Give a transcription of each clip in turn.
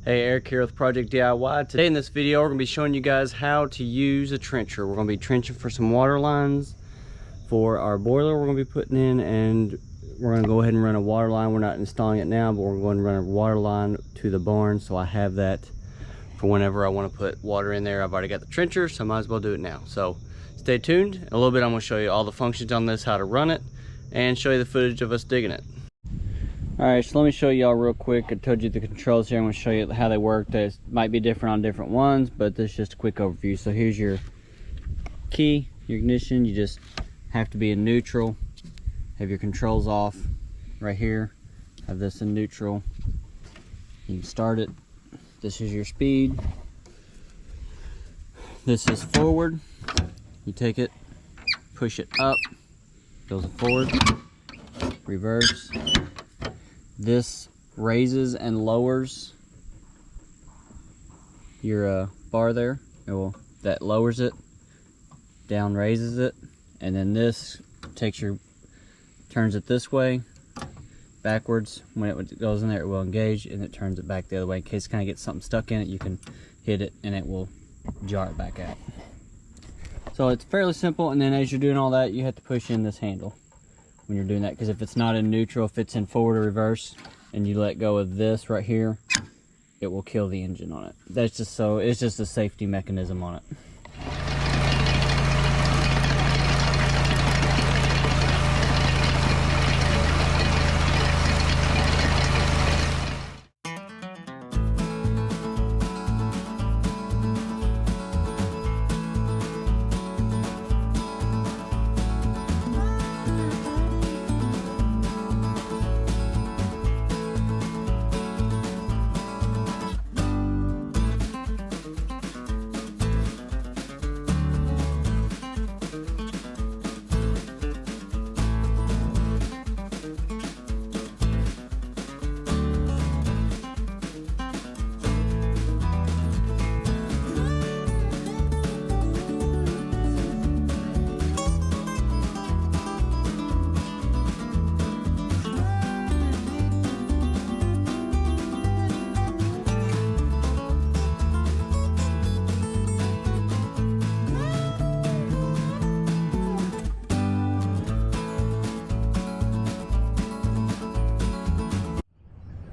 Hey, Eric here with Project DIY. Today in this video, we're going to be showing you guys how to use a trencher. We're going to be trenching for some water lines for our boiler we're going to be putting in, and we're going to go ahead and run a water line. We're not installing it now, but we're going to run a water line to the barn, so I have that for whenever I want to put water in there. I've already got the trencher, so I might as well do it now. So stay tuned. In a little bit, I'm going to show you all the functions on this, how to run it, and show you the footage of us digging it. Alright, so let me show y'all real quick. I told you the controls here. I'm going to show you how they work. They might be different on different ones, but this is just a quick overview. So here's your key, your ignition. You just have to be in neutral. Have your controls off right here. Have this in neutral. You can start it. This is your speed. This is forward. You take it, push it up, goes forward, reverse. This raises and lowers your bar there. That lowers it, down raises it, and then this turns it this way, backwards. When it goes in there, it will engage, and it turns it back the other way. In case it kind of gets something stuck in it, you can hit it and it will jar it back out. So it's fairly simple, and then as you're doing all that, you have to push in this handle when you're doing that, because if it's not in neutral, if it's in forward or reverse, and you let go of this right here, it will kill the engine on it. That's just so, it's just a safety mechanism on it.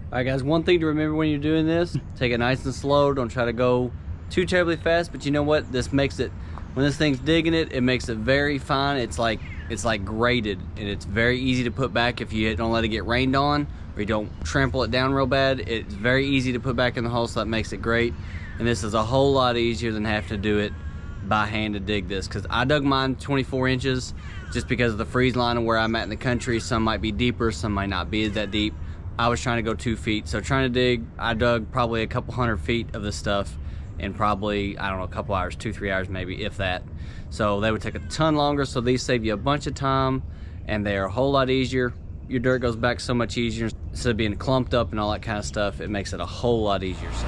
Alright guys, one thing to remember when you're doing this, take it nice and slow. Don't try to go too terribly fast, but you know what? This makes it, when this thing's digging it, it makes it very fine. It's like grated, and it's very easy to put back if you don't let it get rained on, or you don't trample it down real bad. It's very easy to put back in the hole, so that makes it great. And this is a whole lot easier than having to do it by hand to dig this, because I dug mine 24 inches just because of the freeze line of where I'm at in the country. Some might be deeper, some might not be that deep. I was trying to go 2 feet, so trying to dig, I dug probably a couple 100 feet of this stuff in probably, I don't know, a couple hours, 2-3 hours maybe, if that. So they would take a ton longer, so these save you a bunch of time, and they are a whole lot easier. Your dirt goes back so much easier. Instead of being clumped up and all that kind of stuff, it makes it a whole lot easier. So.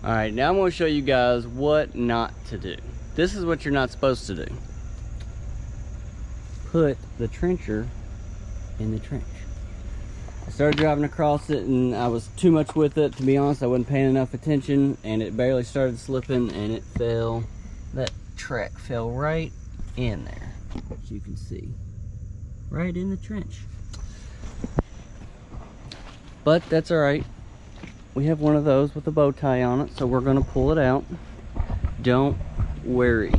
All right, now I'm going to show you guys what not to do. This is what you're not supposed to do. Put the trencher in the trench. I started driving across it and I was too much with it. To be honest, I wasn't paying enough attention and it barely started slipping and it fell. That track fell right in there, as you can see. Right in the trench. But that's all right. We have one of those with a bow tie on it, so we're gonna pull it out. Don't worry.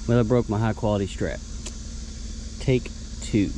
Well, I broke my high quality strap. Take 2.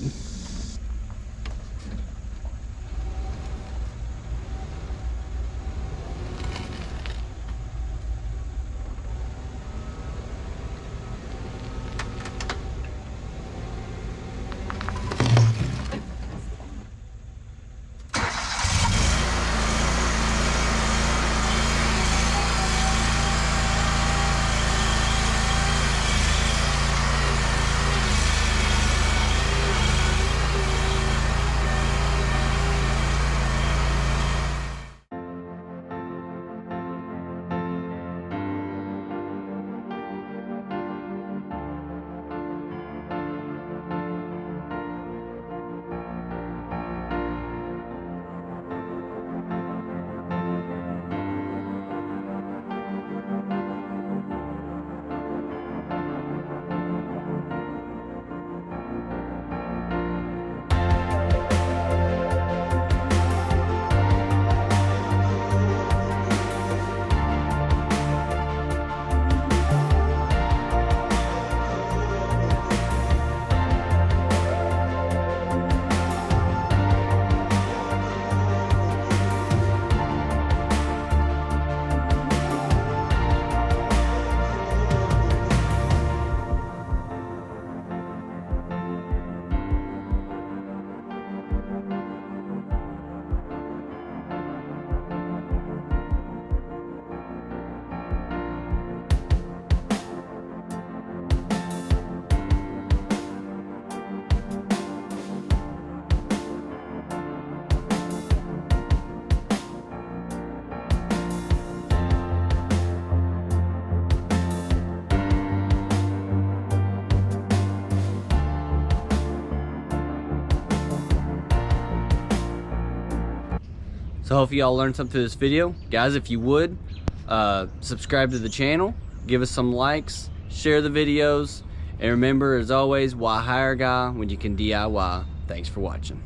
So hopefully y'all learned something through this video. Guys, if you would, subscribe to the channel, give us some likes, share the videos, and remember, as always, why hire a guy when you can DIY? Thanks for watching.